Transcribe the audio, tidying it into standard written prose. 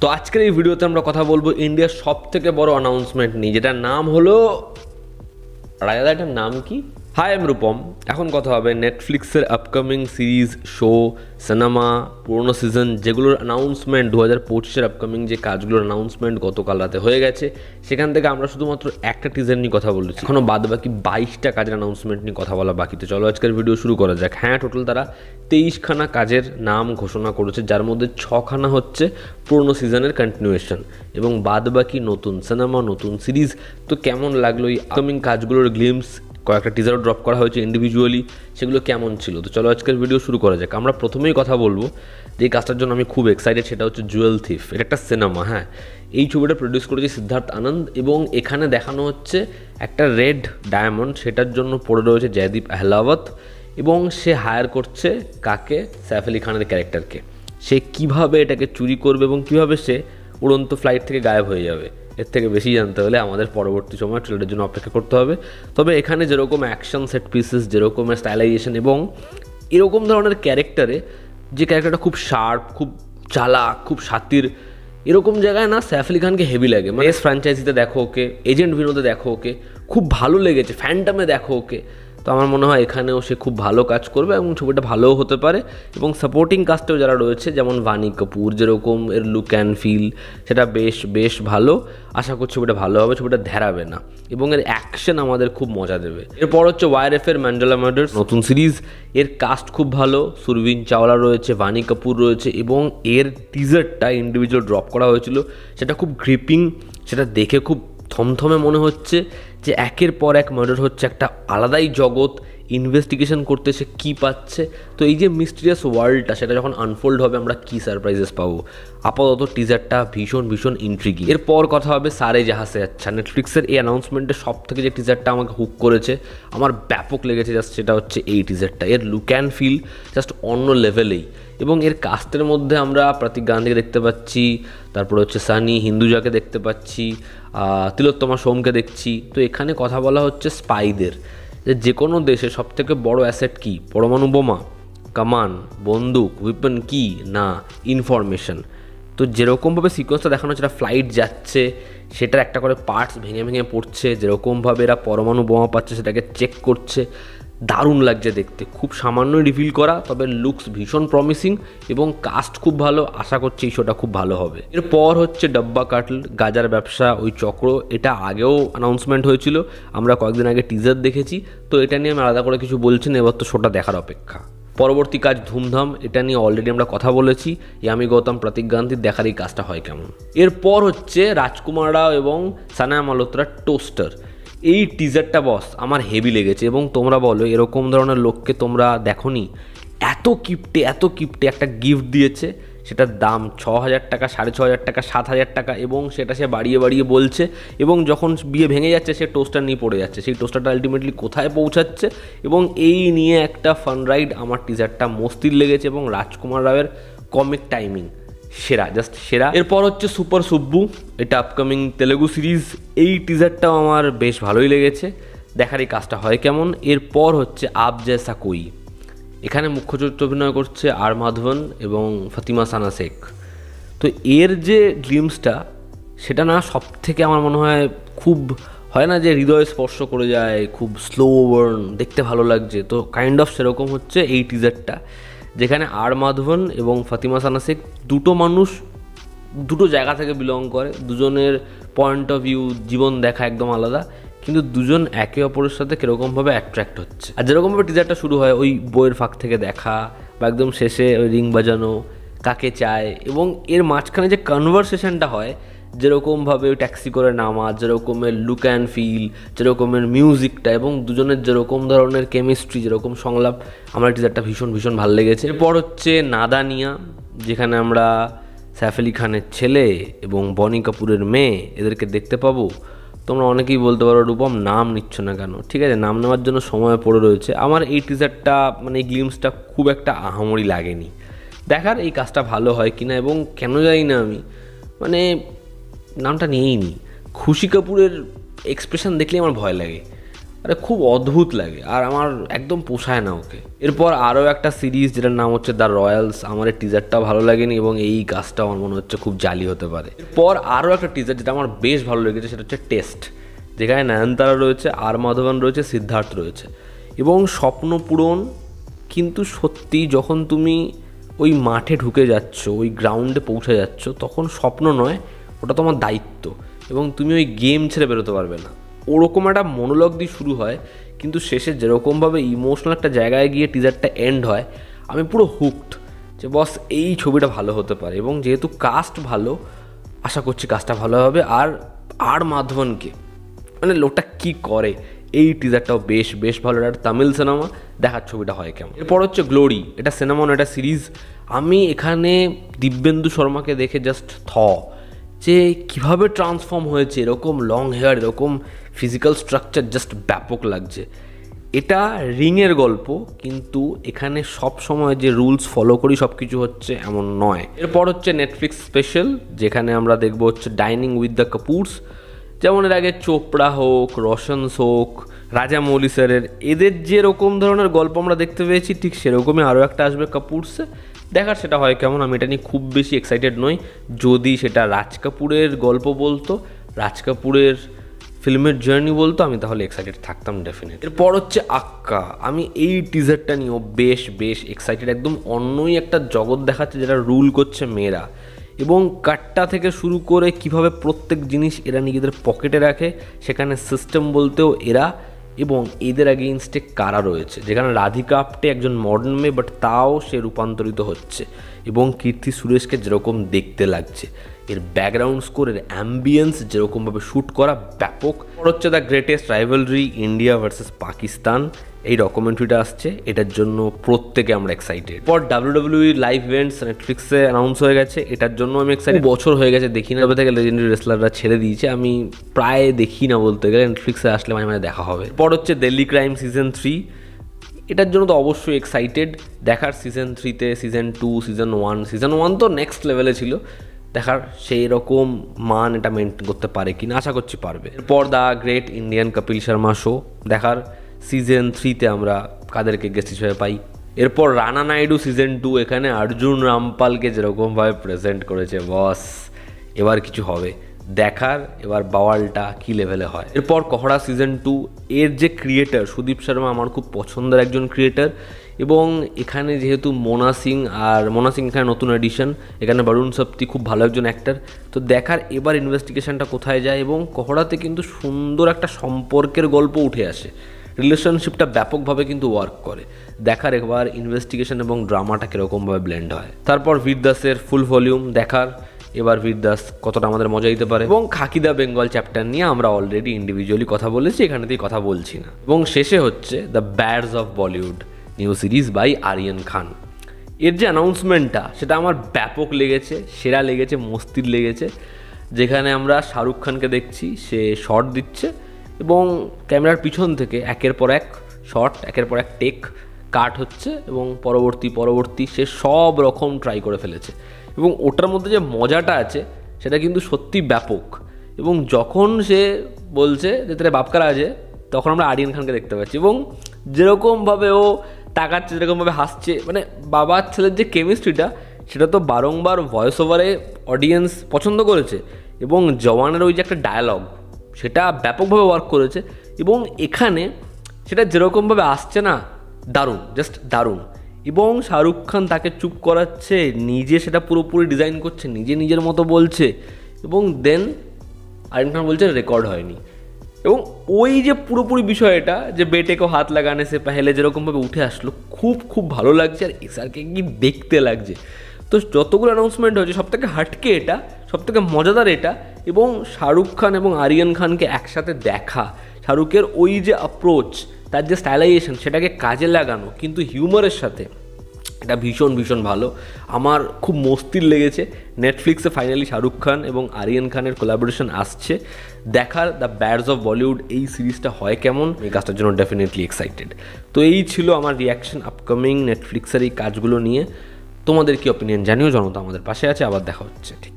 তো আজকের এই ভিডিওতে আমরা কথা বলবো ইন্ডিয়ার সবথেকে বড় অ্যানাউন্সমেন্ট নিয়ে, যেটার নাম হলো রায়দা। এটার নাম কি? হাই, আমি রূপম। এখন কথা হবে নেটফ্লিক্সের আপকামিং সিরিজ, শো, সিনেমা, পুরোনো সিজন যেগুলোর অ্যানাউন্সমেন্ট 2025-এর আপকামিং যে কাজগুলোর অ্যানাউন্সমেন্ট গতকাল রাতে হয়ে গেছে, সেখান থেকে আমরা শুধুমাত্র একটা টিজার নিয়ে কথা বলেছি। এখনও বাদ বাকি 22টা কাজের অ্যানাউন্সমেন্ট নিয়ে কথা বলা বাকি। তো চলো আজকের ভিডিও শুরু করা যাক। হ্যাঁ, টোটাল তারা 23খানা কাজের নাম ঘোষণা করেছে, যার মধ্যে 6খানা হচ্ছে পুরোনো সিজনের কন্টিনিউয়েশন এবং বাদ বাকি নতুন সিনেমা, নতুন সিরিজ। তো কেমন লাগলো এই আপকামিং কাজগুলোর গ্লিমস? কয়েকটা টিজারও ড্রপ করা হয়েছে ইন্ডিভিজুয়ালি, সেগুলো কেমন ছিল? তো চলো আজকের ভিডিও শুরু করা যাক। আমরা প্রথমেই কথা বলবো যে কাজটার জন্য আমি খুব এক্সাইটেড, সেটা হচ্ছে জুয়েল থিফ। এটা একটা সিনেমা। হ্যাঁ, এই ছবিটা প্রডিউস করেছে সিদ্ধার্থ আনন্দ এবং এখানে দেখানো হচ্ছে একটা রেড ডায়মন্ড, সেটার জন্য পড়ে রয়েছে জয়দীপ আহলাওয়াত এবং সে হায়ার করছে কাকে? সাইফ আলি খানের ক্যারেক্টারকে। সে কিভাবে এটাকে চুরি করবে এবং কিভাবে সে উড়ন্ত ফ্লাইট থেকে গায়েব হয়ে যাবে, এর থেকে বেশি জানতে হলে আমাদের পরবর্তী সময় ট্রেলারের জন্য অপেক্ষা করতে হবে। তবে এখানে যেরকম অ্যাকশন সেট পিসেস, যেরকমের স্টাইলাইজেশন এবং এরকম ধরনের ক্যারেক্টারে, যে ক্যারেক্টারটা খুব শার্প, খুব চালাক, খুব সাতির, এরকম জায়গায় না সাইফ আলি খানকে হেভি লাগে। মানে এস ফ্র্যাঞ্চাইজিতে দেখো ওকে, এজেন্ট ভিনোতে দেখো ওকে, খুব ভালো লেগেছে, ফ্যান্টামে দেখো ওকে। তো আমার মনে হয় এখানেও সে খুব ভালো কাজ করবে এবং ছবিটা ভালোও হতে পারে। এবং সাপোর্টিং কাস্টেও যারা রয়েছে, যেমন বাণী কাপুর, যেরকম এর লুক অ্যান্ড ফিল, সেটা বেশ ভালো। আশা করছি ছবিটা ভালো হবে, ছবিটা ধ্যারাবে না এবং এর অ্যাকশন আমাদের খুব মজা দেবে। এরপর হচ্ছে ওয়াইআরএফের ম্যান্ডেলা মার্ডার্স, নতুন সিরিজ। এর কাস্ট খুব ভালো, সুরবিন চাওলা রয়েছে, বাণী কাপুর রয়েছে এবং এর টিজারটা ইন্ডিভিজুয়াল ড্রপ করা হয়েছিল, সেটা খুব গ্রিপিং। সেটা দেখে খুব থমথমে মনে হচ্ছে যে একের পর এক মার্ডার হচ্ছে, একটা আলাদাই জগৎ, ইনভেস্টিগেশন করতে সে কী পাচ্ছে। তো এই যে মিস্টিরিয়াস ওয়ার্ল্ডটা, সেটা যখন আনফোল্ড হবে আমরা কী সারপ্রাইজেস পাবো। আপাতত টিজারটা ভীষণ ইন্ট্রিগিং। এরপর কথা হবে সারে জাহাঁ সে আচ্ছা। নেটফ্লিক্সের এই অ্যানাউন্সমেন্টের সব থেকে যে টিজারটা আমাকে হুক করেছে, আমার ব্যাপক লেগেছে জাস্ট, সেটা হচ্ছে এই টিজারটা। এর লুক অ্যান্ড ফিল জাস্ট অন্য লেভেলেই। এবং এর কাস্টের মধ্যে আমরা প্রতীক গান্ধীকে দেখতে পাচ্ছি, তারপরে হচ্ছে সানি হিন্দুজাকে দেখতে পাচ্ছি, তিলোত্তমা সোমকে দেখছি। তো এখানে কথা বলা হচ্ছে স্পাইদের, যে কোনো দেশে সবথেকে বড় অ্যাসেট কি? পরমাণু বোমা, কামান, বন্দুক, উইপন কি না ইনফরমেশন। তো যেরকমভাবে সিকোয়েন্সটা দেখানো হচ্ছে, ফ্লাইট যাচ্ছে, সেটার একটা করে পার্টস ভেঙে পড়ছে, যেরকমভাবে এরা পরমাণু বোমা পাচ্ছে সেটাকে চেক করছে, দারুণ লাগছে দেখতে। খুব সামান্যই রিভিল করা, তবে লুকস ভীষণ প্রমিসিং এবং কাস্ট খুব ভালো। আশা করছি এই শোটা খুব ভালো হবে। এরপর হচ্ছে ডাব্বা কাটল, গাজার ব্যবসা, ওই চক্র। এটা আগেও অ্যানাউন্সমেন্ট হয়েছিল, আমরা কয়েকদিন আগে টিজার দেখেছি। তো এটা নিয়ে আমি আলাদা করে কিছু বলছি না, এবার তো শোটা দেখার অপেক্ষা। পরবর্তী কাজ ধুমধাম, এটা নিয়ে অলরেডি আমরা কথা বলেছি। ইয়ামি গৌতম, প্রতীক গান্ধীর, দেখার এই কাজটা হয় কেমন। এরপর হচ্ছে রাজকুমার রাও এবং সানায়া মালহোত্রার টোস্টার। এই টিজারটা বস আমার হেভি লেগেছে এবং তোমরা বলো এরকম ধরনের লোককে তোমরা দেখোনি? এত কিপটে একটা গিফট দিয়েছে, সেটার দাম 6,000 টাকা, 6,500 টাকা, 7,000 টাকা এবং সেটা সে বাড়িয়ে বলছে। এবং যখন বিয়ে ভেঙে যাচ্ছে সে টোস্টার নিয়ে পড়ে যাচ্ছে, সেই টোস্টারটা আলটিমেটলি কোথায় পৌঁছাচ্ছে। এবং এই নিয়ে একটা ফান রাইড। আমার টিজারটা মস্তির লেগেছে এবং রাজকুমার রাওয়ের কমিক টাইমিং সেরা, জাস্ট সেরা। এরপর হচ্ছে সুপার সুব্বু, এটা আপকামিং তেলেগু সিরিজ। এই টিজারটাও আমার বেশ ভালোই লেগেছে, দেখার এই কাজটা হয় কেমন। এরপর হচ্ছে আপ জেসা কোই, এখানে মুখ্য চরিত্র অভিনয় করছে আর মাধবন এবং ফাতিমা সানা শেখ। তো এর যে গ্লিমসটা, সেটা না সব থেকে আমার মনে হয় খুব, হয় না যে হৃদয় স্পর্শ করে যায়, খুব স্লো বার্ন, দেখতে ভালো লাগছে। তো কাইন্ড অফ সেরকম হচ্ছে এই টিজারটা, যেখানে আর মাধবন এবং ফাতিমা সানা শেখ দুটো মানুষ দুটো জায়গা থেকে বিলং করে, দুজনের পয়েন্ট অফ ভিউ, জীবন দেখা একদম আলাদা, কিন্তু দুজন একে অপরের সাথে কীরকমভাবে অ্যাট্রাক্ট হচ্ছে। আর যেরকমভাবে টিজারটা শুরু হয় ওই বইয়ের ফাঁক থেকে দেখা, বা একদম শেষে ওই রিং বাজানো, কাকে চায়, এবং এর মাঝখানে যে কনভারসেশনটা হয়, যেরকমভাবে ওই ট্যাক্সি করে নামা, যেরকমের লুক অ্যান্ড ফিল, যেরকমের মিউজিকটা এবং দুজনের যেরকম ধরনের কেমিস্ট্রি, যেরকম সংলাপ, আমার টিজারটা ভীষণ ভালো লেগেছে। এরপর হচ্ছে নাদানিয়া, যেখানে আমরা সাইফ আলি খানের ছেলে এবং বনি কাপুরের মেয়ে এদেরকে দেখতে পাবো। তোমরা অনেকেই বলতে পারো রূপম নাম নিচ্ছ না কেন? ঠিক আছে, নাম নেওয়ার জন্য সময় পড়ে রয়েছে। আমার এই টিজারটা মানে এই গ্লিমসটা খুব একটা আহামরি লাগেনি, দেখার এই কাজটা ভালো হয় কিনা। এবং কেন জানি না আমি মানে নামটা নিয়েই নি, খুশি কাপুরের এক্সপ্রেশন দেখলেই আমার ভয় লাগে। আরে খুব অদ্ভুত লাগে, আর আমার একদম পোষায় না ওকে। এরপর আরও একটা সিরিজ যেটার নাম হচ্ছে দ্য রয়্যালস, আমার এই টিজারটাও ভালো লাগেনি এবং এই কাজটাও আমার মনে হচ্ছে খুব জালি হতে পারে। এরপর আরও একটা টিজার যেটা আমার বেশ ভালো লেগেছে, সেটা হচ্ছে টেস্ট, যেখানে নয়নতারা রয়েছে, আর মাধবন রয়েছে, সিদ্ধার্থ রয়েছে এবং স্বপ্ন পূরণ। কিন্তু সত্যি যখন তুমি ওই মাঠে ঢুকে যাচ্ছ, ওই গ্রাউন্ডে পৌঁছে যাচ্ছ, তখন স্বপ্ন নয়, ওটা তোমার দায়িত্ব এবং তুমি ওই গেম ছেড়ে বেরোতে পারবে না। ওরকম একটা মনোলগ দিয়ে শুরু হয়, কিন্তু শেষে যেরকমভাবে ইমোশনাল একটা জায়গায় গিয়ে টিজারটা এন্ড হয়, আমি পুরো হুকড যে বস এই ছবিটা ভালো হতে পারে। এবং যেহেতু কাস্ট ভালো, আশা করছি কাজটা ভালো হবে। আর মাধবনকে মানে লোকটা কী করে, এই টিজারটাও বেশ বেশ ভালো। একটা তামিল সিনেমা, দেখার ছবিটা হয় কেমন। এরপর হচ্ছে গ্লোরি, এটা সিনেমা না, এটা সিরিজ। আমি এখানে দিব্যেন্দু শর্মাকে দেখে জাস্ট যে কীভাবে ট্রান্সফর্ম হয়েছে, এরকম লং হেয়ার, এরকম ফিজিক্যাল স্ট্রাকচার, জাস্ট ব্যাপক লাগছে। এটা রিংয়ের গল্প, কিন্তু এখানে সব সময় যে রুলস ফলো করি সব কিছু হচ্ছে এমন নয়। এরপর হচ্ছে নেটফ্লিক্স স্পেশাল, যেখানে আমরা দেখবো হচ্ছে ডাইনিং উইথ দ্য কাপুরস। যেমন এর আগে চোপড়া হোক, রোশনস হোক, রাজামৌলি স্যারের, এদের যেরকম ধরনের গল্প আমরা দেখতে পেয়েছি, ঠিক সেরকমই আরও একটা আসবে কাপুরসে। দেখার সেটা হয় কেমন, আমি এটা নিয়ে খুব বেশি এক্সাইটেড নই। যদি সেটা রাজ কাপুরের গল্প বলতো, রাজ কাপুরের ফিল্মের জার্নি বলতো, আমি তাহলে এক্সাইটেড থাকতাম ডেফিনেট। এরপর হচ্ছে আক্কা, আমি এই টিজারটা নিয়েও বেশ বেশ এক্সাইটেড। একদম অন্যই একটা জগৎ দেখাচ্ছে যেটা রুল করছে মেয়েরা, এবং কাট্টা থেকে শুরু করে কিভাবে প্রত্যেক জিনিস এরা নিজেদের পকেটে রাখে, সেখানে সিস্টেম বলতেও এরা, এবং এদের এগেইনস্টে কারা রয়েছে। যেখানে রাধিকা আপ্টে একজন মডার্ন মেয়ে, বাট তাও সে রূপান্তরিত হচ্ছে, এবং কীর্তি সুরেশকে যেরকম দেখতে লাগছে, এর ব্যাকগ্রাউন্ড স্কোর, এর অ্যাম্বিয়েন্স যেরকমভাবে শ্যুট করা, ব্যাপক। হচ্ছে the greatest rivalry, India versus Pakistan, এই ডকুমেন্টারিটা আসছে, এটার জন্য প্রত্যেকে আমরা এক্সাইটেড। পর WWE লাইভ ইভেন্টস নেটফ্লিক্সে অ্যানাউন্স হয়ে গেছে, এটার জন্য আমি এক্সাইটেড। বছর হয়ে গেছে দেখি না, তবে থেকে লেজেন্ডারি রেসলাররা ছেড়ে দিয়েছে, আমি প্রায় দেখি না বলতে গেলে। নেটফ্লিক্সে আসলে মাঝে মাঝে দেখা হবে। পর হচ্ছে দিল্লি ক্রাইম সিজন 3, এটার জন্য তো অবশ্যই এক্সাইটেড দেখার। সিজন 3তে সিজন 2, সিজন 1 তো নেক্সট লেভেলে ছিল, দেখার সেই রকম মান এটা মেনটেন করতে পারে কিনা, আশা করছি পারবে। এরপর the great Indian Kapil Sharma show, দেখার সিজন 3তে আমরা কাদেরকে গেস্ট হিসেবে পাই। এরপর রানা নাইডু সিজন 2, এখানে অর্জুন রামপালকে যেরকমভাবে প্রেজেন্ট করেছে, বস এবার কিছু হবে দেখার, এবার বাওয়ালটা কী লেভেলে হয়। এরপর কহড়া সিজন 2, এর যে ক্রিয়েটার সুদীপ শর্মা আমার খুব পছন্দের একজন ক্রিয়েটার, এবং এখানে যেহেতু মোনা সিং এখানে নতুন এডিশন, এখানে বরুণ সপ্তি খুব ভালো একজন অ্যাক্টার, তো দেখার এবার ইনভেস্টিগেশনটা কোথায় যায়। এবং কহড়াতে কিন্তু সুন্দর একটা সম্পর্কের গল্প উঠে আসে, রিলেশনশিপটা ব্যাপকভাবে কিন্তু ওয়ার্ক করে, দেখার এবার ইনভেস্টিগেশন এবং ড্রামাটা কীরকমভাবে ব্লেন্ড হয়। তারপর বীর দাসের ফুল ভলিউম, দেখার এবার বীর দাস কতটা আমাদের মজা দিতে পারে। এবং খাকি দ্য বেঙ্গল চ্যাপ্টার নিয়ে আমরা অলরেডি ইন্ডিভিজুয়ালি কথা বলেছি, এখানেতেই কথা বলছি না। এবং শেষে হচ্ছে the bads of Bollywood, new series by Aryan Khan. এর যে অ্যানাউন্সমেন্টটা, সেটা আমার ব্যাপক লেগেছে, সেরা লেগেছে, মস্তির লেগেছে। যেখানে আমরা শাহরুখ খানকে দেখছি, সে শট দিচ্ছে এবং ক্যামেরার পিছন থেকে একের পর এক শট, একের পর এক টেক কাট হচ্ছে, এবং পরবর্তী সে সব রকম ট্রাই করে ফেলেছে। এবং ওটার মধ্যে যে মজাটা আছে সেটা কিন্তু সত্যি ব্যাপক। এবং যখন সে বলছে যে তারা বাপকারা আছে, তখন আমরা আরিয়ান খানকে দেখতে পাচ্ছি, এবং যেরকমভাবে ও তাকাচ্ছে, যেরকমভাবে হাসছে, মানে বাবার ছেলের যে কেমিস্ট্রিটা, সেটা তো বারংবার ভয়েস ওভারে অডিয়েন্স পছন্দ করেছে। এবং জওয়ানের ওই যে একটা ডায়ালগ, সেটা ব্যাপকভাবে ওয়ার্ক করেছে। এবং এখানে সেটা যেরকমভাবে আসছে না, দারুণ, জাস্ট দারুণ। এবং শাহরুখ খান তাকে চুপ করাচ্ছে, নিজে সেটা পুরোপুরি ডিজাইন করছে, নিজের মতো বলছে, এবং দেন আরিয়ান খান বলছে রেকর্ড হয়নি। এবং ওই যে পুরোপুরি বিষয়টা, যে বেটেকেও হাত লাগানে সে পেহেলে, যেরকমভাবে উঠে আসলো, খুব ভালো লাগছে। আর এসআরকে কি দেখতে লাগছে। তো যতগুলো অ্যানাউন্সমেন্ট হয়েছে, সবথেকে হাটকে এটা, সবথেকে মজাদার এটা। এবং শাহরুখ খান এবং আরিয়ান খানকে একসাথে দেখা, শাহরুখের ওই যে অ্যাপ্রোচ, তার যে স্টাইলাইজেশন, সেটাকে কাজে লাগানো কিন্তু হিউমারের সাথে, এটা ভীষণ ভালো। আমার খুব মস্তির লেগেছে। নেটফ্লিক্সে ফাইনালি শাহরুখ খান এবং আরিয়ান খানের কোলাবোরেশন আসছে, দেখার দ্য ব্যাডস অফ বলিউড এই সিরিজটা হয় কেমন, এই কাজটার জন্য ডেফিনেটলি এক্সাইটেড। তো এই ছিল আমার রিয়াকশন আপকামিং নেটফ্লিক্সের এই কাজগুলো নিয়ে। তোমাদের কি অপিনিয়ন জানিও, জনতা আমাদের পাশে আছে। আবার দেখা হচ্ছে। ঠিক।